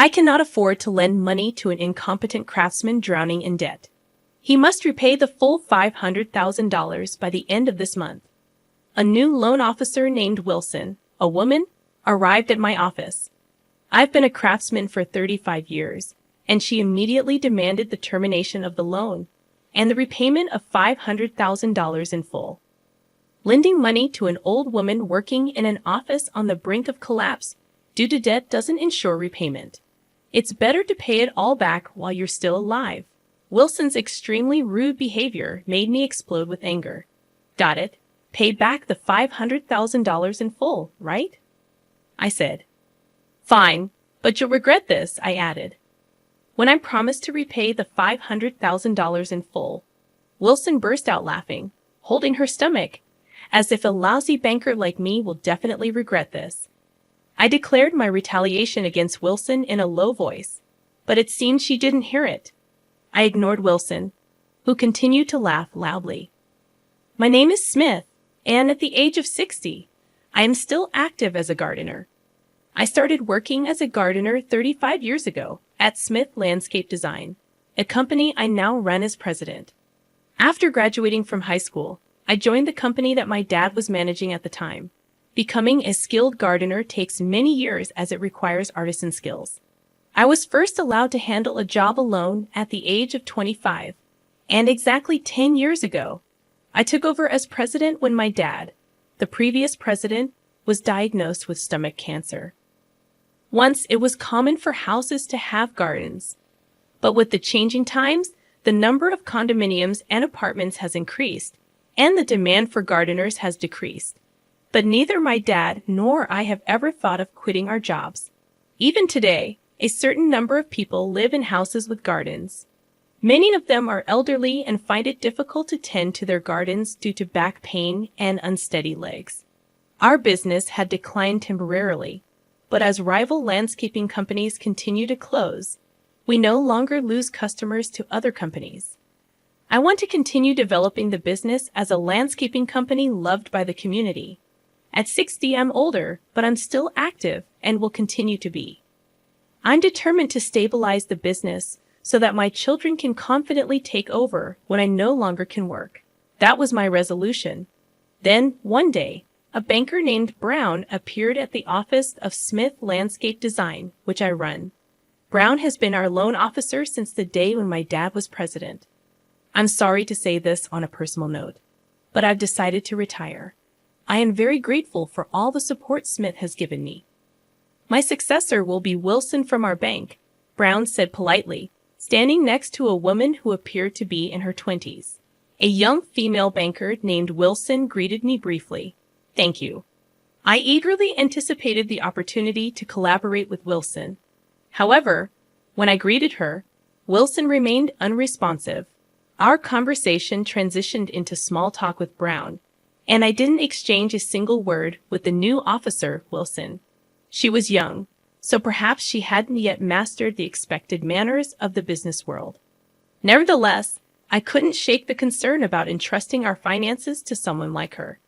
I cannot afford to lend money to an incompetent craftsman drowning in debt. He must repay the full $500,000 by the end of this month. A new loan officer named Wilson, a woman, arrived at my office. I've been a craftsman for 35 years, and she immediately demanded the termination of the loan and the repayment of $500,000 in full. Lending money to an old woman working in an office on the brink of collapse due to debt doesn't ensure repayment. It's better to pay it all back while you're still alive. Wilson's extremely rude behavior made me explode with anger. Got it. Pay back the $500,000 in full, right? I said. Fine, but you'll regret this, I added. When I promised to repay the $500,000 in full, Wilson burst out laughing, holding her stomach, as if a lousy banker like me will definitely regret this. I declared my retaliation against Wilson in a low voice, but it seemed she didn't hear it. I ignored Wilson, who continued to laugh loudly. My name is Smith, and at the age of 60, I am still active as a gardener. I started working as a gardener 35 years ago at Smith Landscape Design, a company I now run as president. After graduating from high school, I joined the company that my dad was managing at the time. Becoming a skilled gardener takes many years as it requires artisan skills. I was first allowed to handle a job alone at the age of 25, and exactly 10 years ago, I took over as president when my dad, the previous president, was diagnosed with stomach cancer. Once it was common for houses to have gardens, but with the changing times, the number of condominiums and apartments has increased, and the demand for gardeners has decreased. But neither my dad nor I have ever thought of quitting our jobs. Even today, a certain number of people live in houses with gardens. Many of them are elderly and find it difficult to tend to their gardens due to back pain and unsteady legs. Our business had declined temporarily, but as rival landscaping companies continue to close, we no longer lose customers to other companies. I want to continue developing the business as a landscaping company loved by the community. At 60, I'm older, but I'm still active and will continue to be. I'm determined to stabilize the business so that my children can confidently take over when I no longer can work. That was my resolution. Then, one day, a banker named Brown appeared at the office of Smith Landscape Design, which I run. Brown has been our loan officer since the day when my dad was president. I'm sorry to say this on a personal note, but I've decided to retire. I am very grateful for all the support Smith has given me. My successor will be Wilson from our bank, Brown said politely, standing next to a woman who appeared to be in her 20s. A young female banker named Wilson greeted me briefly. Thank you. I eagerly anticipated the opportunity to collaborate with Wilson. However, when I greeted her, Wilson remained unresponsive. Our conversation transitioned into small talk with Brown, and I didn't exchange a single word with the new officer, Wilson. She was young, so perhaps she hadn't yet mastered the expected manners of the business world. Nevertheless, I couldn't shake the concern about entrusting our finances to someone like her.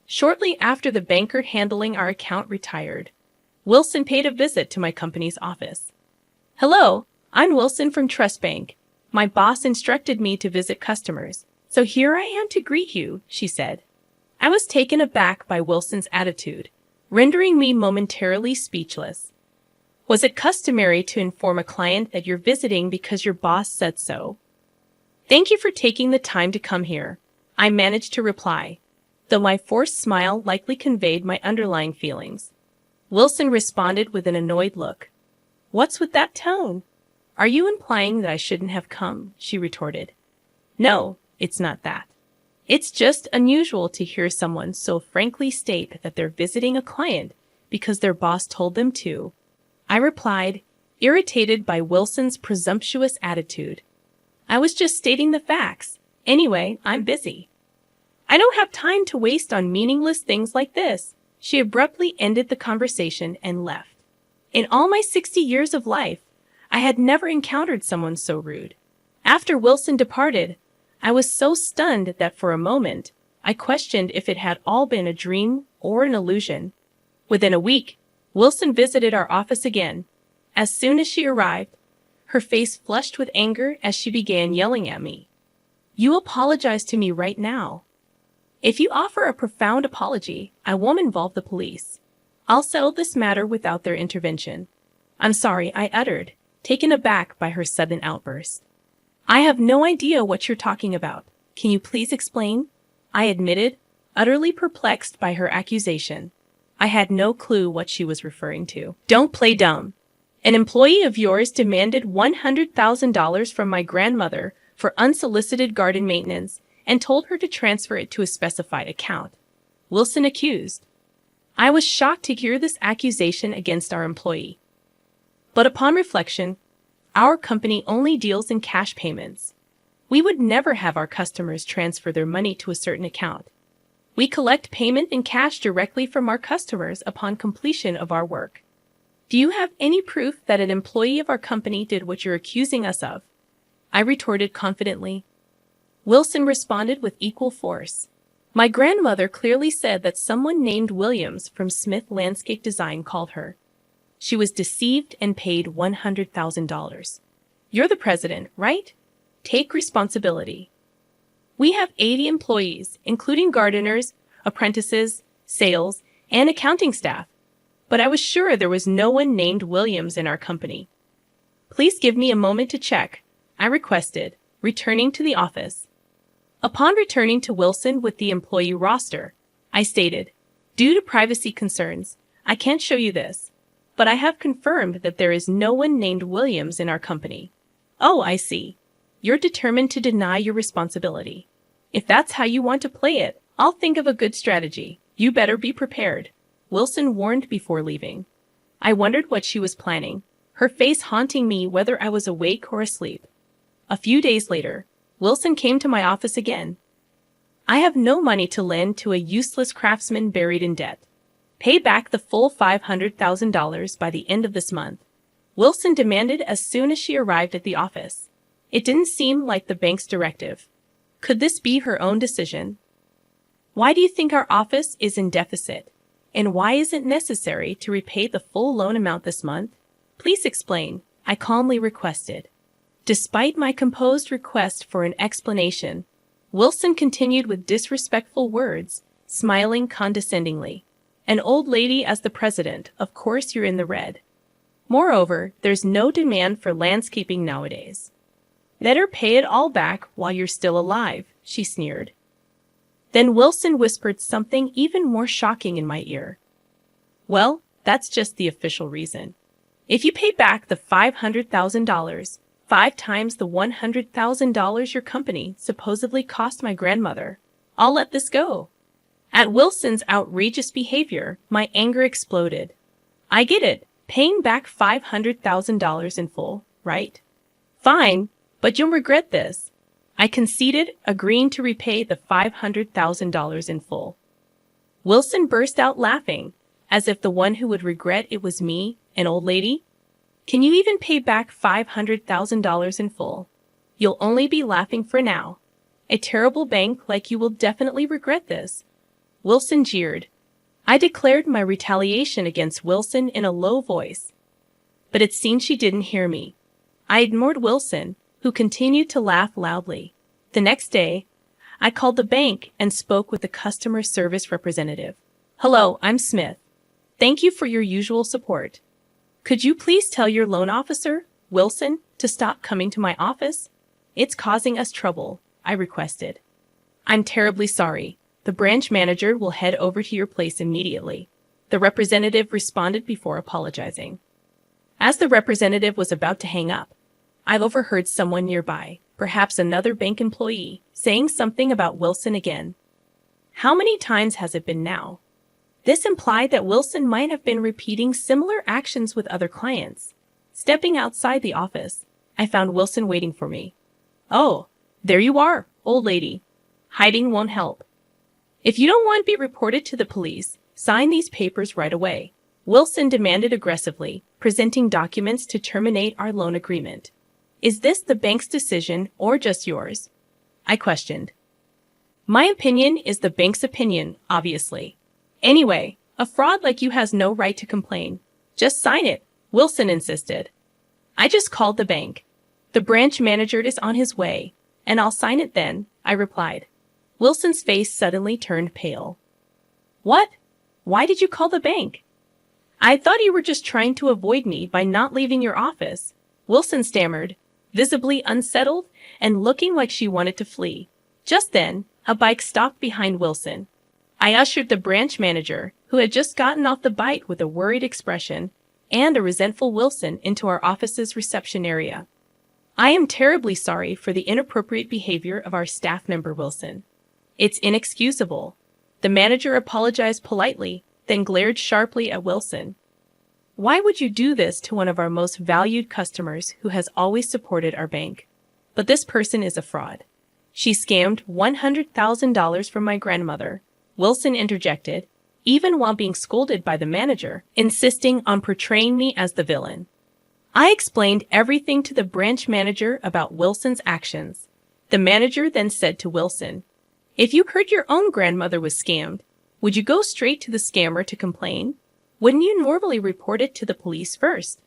Shortly after the banker handling our account retired, Wilson paid a visit to my company's office. Hello, I'm Wilson from Trust Bank. My boss instructed me to visit customers, so here I am to greet you, she said. I was taken aback by Wilson's attitude, rendering me momentarily speechless. Was it customary to inform a client that you're visiting because your boss said so? Thank you for taking the time to come here, I managed to reply, though my forced smile likely conveyed my underlying feelings. Wilson responded with an annoyed look. What's with that tone? Are you implying that I shouldn't have come? She retorted. No, it's not that. It's just unusual to hear someone so frankly state that they're visiting a client because their boss told them to, I replied, irritated by Wilson's presumptuous attitude. I was just stating the facts. Anyway, I'm busy. I don't have time to waste on meaningless things like this. She abruptly ended the conversation and left. In all my 60 years of life, I had never encountered someone so rude. After Wilson departed, I was so stunned that for a moment, I questioned if it had all been a dream or an illusion. Within a week, Wilson visited our office again, As soon as she arrived, her face flushed with anger as she began yelling at me. "You apologize to me right now. If you offer a profound apology, I won't involve the police. I'll settle this matter without their intervention." "I'm sorry," I uttered, taken aback by her sudden outburst. "I have no idea what you're talking about. Can you please explain?" I admitted, utterly perplexed by her accusation. I had no clue what she was referring to. "Don't play dumb. An employee of yours demanded $100,000 from my grandmother for unsolicited garden maintenance and told her to transfer it to a specified account," Wilson accused. I was shocked to hear this accusation against our employee. But upon reflection, our company only deals in cash payments. We would never have our customers transfer their money to a certain account. We collect payment in cash directly from our customers upon completion of our work. "Do you have any proof that an employee of our company did what you're accusing us of?" I retorted confidently. Wilson responded with equal force. "My grandmother clearly said that someone named Williams from Smith Landscape Design called her. She was deceived and paid $100,000. You're the president, right? Take responsibility." "We have 80 employees, including gardeners, apprentices, sales, and accounting staff. But I was sure there was no one named Williams in our company." "Please give me a moment to check," I requested, returning to the office. Upon returning to Wilson with the employee roster, I stated, "Due to privacy concerns, I can't show you this, but I have confirmed that there is no one named Williams in our company." "Oh, I see. You're determined to deny your responsibility. If that's how you want to play it, I'll think of a good strategy. You better be prepared," Wilson warned before leaving. I wondered what she was planning, her face haunting me whether I was awake or asleep. A few days later, Wilson came to my office again. "I have no money to lend to a useless craftsman buried in debt. Pay back the full $500,000 by the end of this month," Wilson demanded as soon as she arrived at the office. It didn't seem like the bank's directive. Could this be her own decision? "Why do you think our office is in deficit? And why is it necessary to repay the full loan amount this month? Please explain," I calmly requested. Despite my composed request for an explanation, Wilson continued with disrespectful words, smiling condescendingly. "An old lady as the president, of course you're in the red. Moreover, there's no demand for landscaping nowadays. Better pay it all back while you're still alive," she sneered. Then Wilson whispered something even more shocking in my ear. "Well, that's just the official reason. If you pay back the $500,000, 5 times the $100,000 your company supposedly cost my grandmother, I'll let this go." At Wilson's outrageous behavior, my anger exploded. "I get it, paying back $500,000 in full, right? Fine, but you'll regret this." I conceded, agreeing to repay the $500,000 in full. Wilson burst out laughing, as if the one who would regret it was me, an old lady. "Can you even pay back $500,000 in full? You'll only be laughing for now. A terrible bank like you will definitely regret this," Wilson jeered. I declared my retaliation against Wilson in a low voice. But it seemed she didn't hear me. I ignored Wilson, who continued to laugh loudly. The next day, I called the bank and spoke with the customer service representative. "Hello, I'm Smith. Thank you for your usual support. Could you please tell your loan officer, Wilson, to stop coming to my office? It's causing us trouble," I requested. "I'm terribly sorry. The branch manager will head over to your place immediately," the representative responded before apologizing. As the representative was about to hang up, I overheard someone nearby, perhaps another bank employee, saying something about Wilson again. How many times has it been now? This implied that Wilson might have been repeating similar actions with other clients. Stepping outside the office, I found Wilson waiting for me. "Oh, there you are, old lady. Hiding won't help. If you don't want to be reported to the police, sign these papers right away," Wilson demanded aggressively, presenting documents to terminate our loan agreement. "Is this the bank's decision or just yours?" I questioned. "My opinion is the bank's opinion, obviously. Anyway, a fraud like you has no right to complain. Just sign it," Wilson insisted. I just called the bank. The branch manager is on his way, and I'll sign it then, I replied. Wilson's face suddenly turned pale. What? Why did you call the bank? I thought you were just trying to avoid me by not leaving your office, Wilson stammered, visibly unsettled and looking like she wanted to flee. Just then, a bike stopped behind Wilson. I ushered the branch manager, who had just gotten off the bike with a worried expression, and a resentful Wilson into our office's reception area. I am terribly sorry for the inappropriate behavior of our staff member Wilson. It's inexcusable. The manager apologized politely, then glared sharply at Wilson. Why would you do this to one of our most valued customers who has always supported our bank? But this person is a fraud. She scammed $100,000 from my grandmother, Wilson interjected, even while being scolded by the manager, insisting on portraying me as the villain. I explained everything to the branch manager about Wilson's actions. The manager then said to Wilson, if you heard your own grandmother was scammed, would you go straight to the scammer to complain? Wouldn't you normally report it to the police first?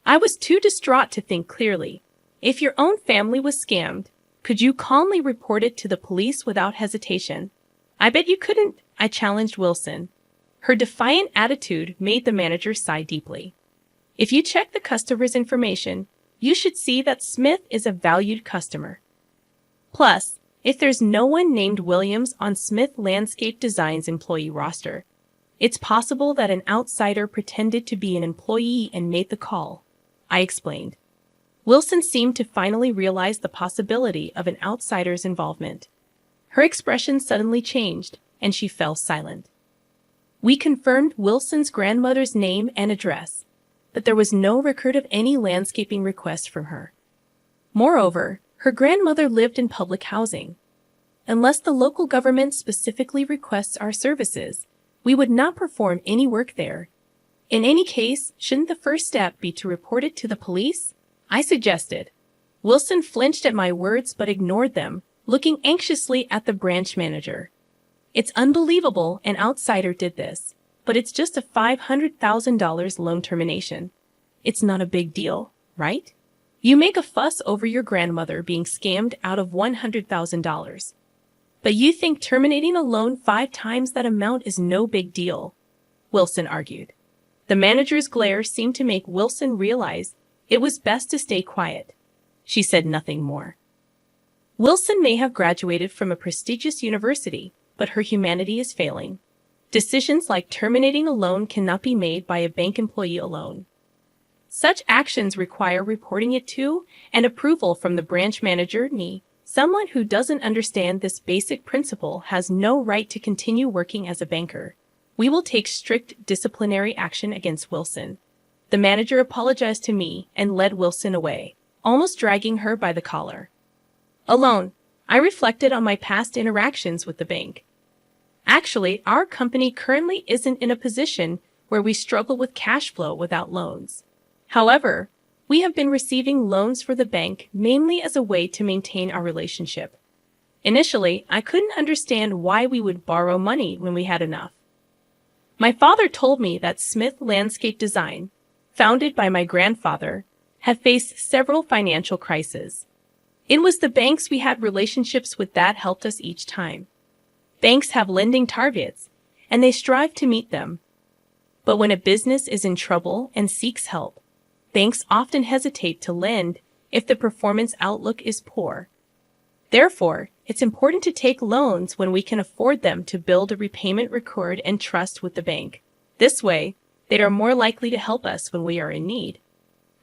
I was too distraught to think clearly. If your own family was scammed, could you calmly report it to the police without hesitation? I bet you couldn't, I challenged Wilson. Her defiant attitude made the manager sigh deeply. If you check the customer's information, you should see that Smith is a valued customer. Plus, if there's no one named Williams on Smith Landscape Design's employee roster, it's possible that an outsider pretended to be an employee and made the call, I explained. Wilson seemed to finally realize the possibility of an outsider's involvement. Her expression suddenly changed, and she fell silent. We confirmed Wilson's grandmother's name and address, but there was no record of any landscaping request from her. Moreover, her grandmother lived in public housing. Unless the local government specifically requests our services, we would not perform any work there. In any case, shouldn't the first step be to report it to the police? I suggested. Wilson flinched at my words but ignored them, looking anxiously at the branch manager. It's unbelievable an outsider did this, but it's just a $500,000 loan termination. It's not a big deal, right? You make a fuss over your grandmother being scammed out of $100,000. But you think terminating a loan 5 times that amount is no big deal, Wilson argued. The manager's glare seemed to make Wilson realize it was best to stay quiet. She said nothing more. Wilson may have graduated from a prestigious university, but her humanity is failing. Decisions like terminating a loan cannot be made by a bank employee alone. Such actions require reporting it to and approval from the branch manager, me. Someone who doesn't understand this basic principle has no right to continue working as a banker. We will take strict disciplinary action against Wilson. The manager apologized to me and led Wilson away, almost dragging her by the collar. Alone, I reflected on my past interactions with the bank. Actually, our company currently isn't in a position where we struggle with cash flow without loans. However, we have been receiving loans for the bank mainly as a way to maintain our relationship. Initially, I couldn't understand why we would borrow money when we had enough. My father told me that Smith Landscape Design, founded by my grandfather, had faced several financial crises. It was the banks we had relationships with that helped us each time. Banks have lending targets, and they strive to meet them. But when a business is in trouble and seeks help, banks often hesitate to lend if the performance outlook is poor. Therefore, it's important to take loans when we can afford them to build a repayment record and trust with the bank. This way, they are more likely to help us when we are in need.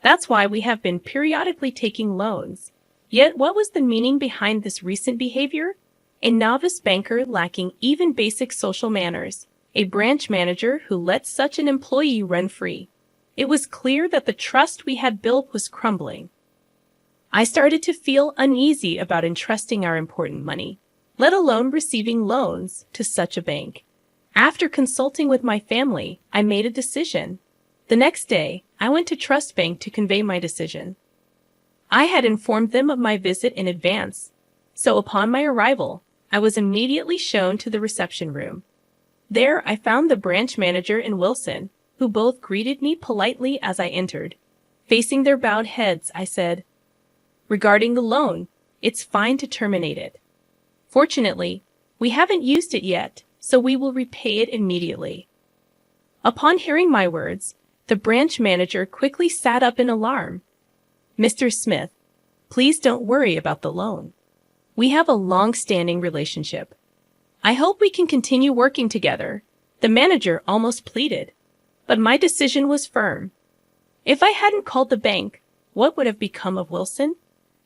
That's why we have been periodically taking loans. Yet what was the meaning behind this recent behavior? A novice banker lacking even basic social manners, a branch manager who let such an employee run free. It was clear that the trust we had built was crumbling. I started to feel uneasy about entrusting our important money, let alone receiving loans, to such a bank. After consulting with my family, I made a decision. The next day, I went to Trust Bank to convey my decision. I had informed them of my visit in advance, so upon my arrival, I was immediately shown to the reception room. There, I found the branch manager and Wilson, who both greeted me politely as I entered. Facing their bowed heads, I said, "Regarding the loan, it's fine to terminate it. Fortunately, we haven't used it yet, so we will repay it immediately." Upon hearing my words, the branch manager quickly sat up in alarm. "Mr. Smith, please don't worry about the loan. We have a long-standing relationship. I hope we can continue working together," the manager almost pleaded. But my decision was firm. If I hadn't called the bank, what would have become of Wilson?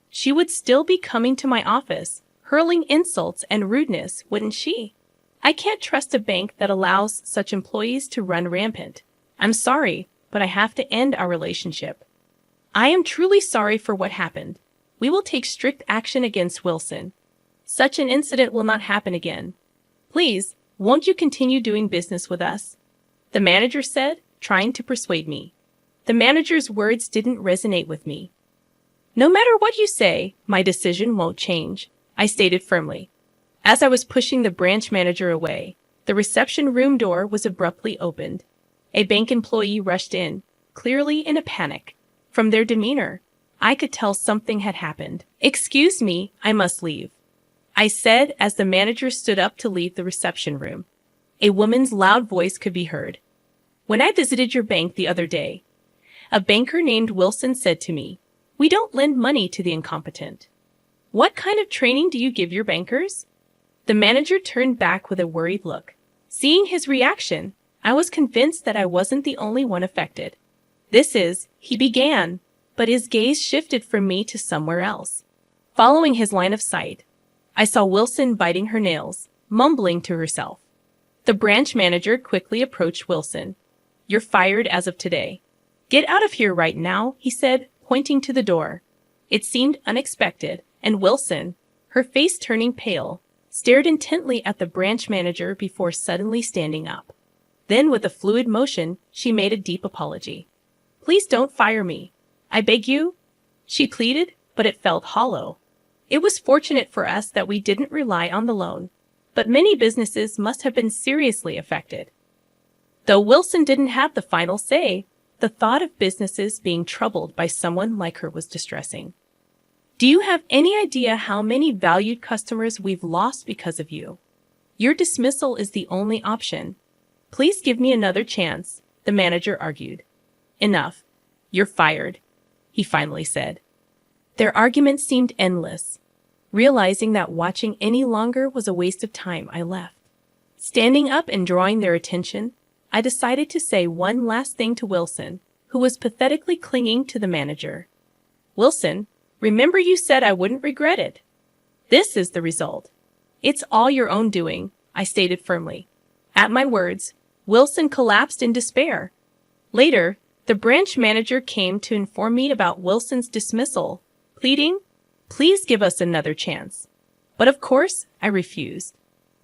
She would still be coming to my office, hurling insults and rudeness, wouldn't she? I can't trust a bank that allows such employees to run rampant. I'm sorry, but I have to end our relationship. I am truly sorry for what happened. We will take strict action against Wilson. Such an incident will not happen again. Please, won't you continue doing business with us?" the manager said, trying to persuade me. The manager's words didn't resonate with me. "No matter what you say, my decision won't change," I stated firmly. As I was pushing the branch manager away, the reception room door was abruptly opened. A bank employee rushed in, clearly in a panic. From their demeanor, I could tell something had happened. "Excuse me, I must leave," I said as the manager stood up to leave the reception room. A woman's loud voice could be heard. "When I visited your bank the other day, a banker named Wilson said to me, 'We don't lend money to the incompetent.' What kind of training do you give your bankers?" The manager turned back with a worried look. Seeing his reaction, I was convinced that I wasn't the only one affected. He began, but his gaze shifted from me to somewhere else. Following his line of sight, I saw Wilson biting her nails, mumbling to herself. The branch manager quickly approached Wilson. "You're fired as of today. Get out of here right now," he said, pointing to the door. It seemed unexpected, and Wilson, her face turning pale, stared intently at the branch manager before suddenly standing up. Then, with a fluid motion, she made a deep apology. "Please don't fire me. I beg you," she pleaded, but it felt hollow. It was fortunate for us that we didn't rely on the loan, but many businesses must have been seriously affected. Though Wilson didn't have the final say, the thought of businesses being troubled by someone like her was distressing. "Do you have any idea how many valued customers we've lost because of you? Your dismissal is the only option. Please give me another chance," the manager argued. "Enough. You're fired," he finally said. Their argument seemed endless. Realizing that watching any longer was a waste of time, I left. Standing up and drawing their attention, I decided to say one last thing to Wilson, who was pathetically clinging to the manager. "Wilson, remember you said I wouldn't regret it. This is the result. It's all your own doing," I stated firmly. At my words, Wilson collapsed in despair. Later, the branch manager came to inform me about Wilson's dismissal, pleading, "Please give us another chance." But of course, I refused.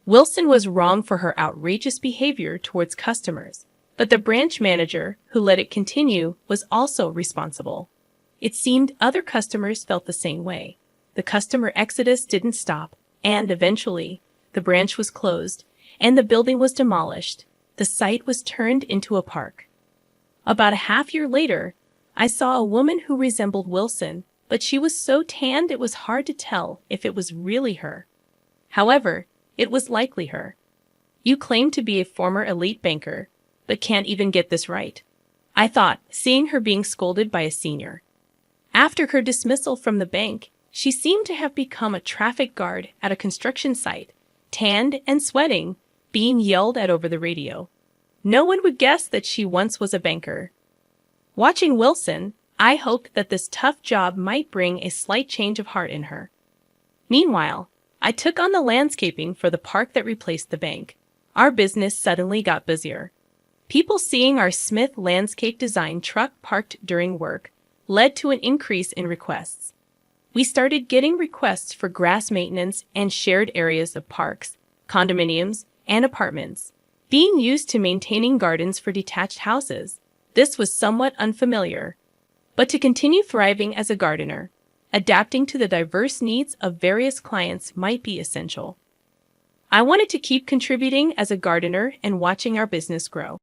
Wilson was wrong for her outrageous behavior towards customers, but the branch manager, who let it continue, was also responsible. It seemed other customers felt the same way. The customer exodus didn't stop, and eventually, the branch was closed, and the building was demolished. The site was turned into a park. About a half-year later, I saw a woman who resembled Wilson, but she was so tanned it was hard to tell if it was really her. However, it was likely her. "You claim to be a former elite banker, but can't even get this right," I thought, seeing her being scolded by a senior. After her dismissal from the bank, she seemed to have become a traffic guard at a construction site, tanned and sweating, being yelled at over the radio. No one would guess that she once was a banker. Watching Wilson, I hoped that this tough job might bring a slight change of heart in her. Meanwhile, I took on the landscaping for the park that replaced the bank. Our business suddenly got busier. People seeing our Smith landscape design truck parked during work led to an increase in requests. We started getting requests for grass maintenance and shared areas of parks, condominiums, and apartments, being used to maintaining gardens for detached houses. This was somewhat unfamiliar. But to continue thriving as a gardener, adapting to the diverse needs of various clients might be essential. I wanted to keep contributing as a gardener and watching our business grow.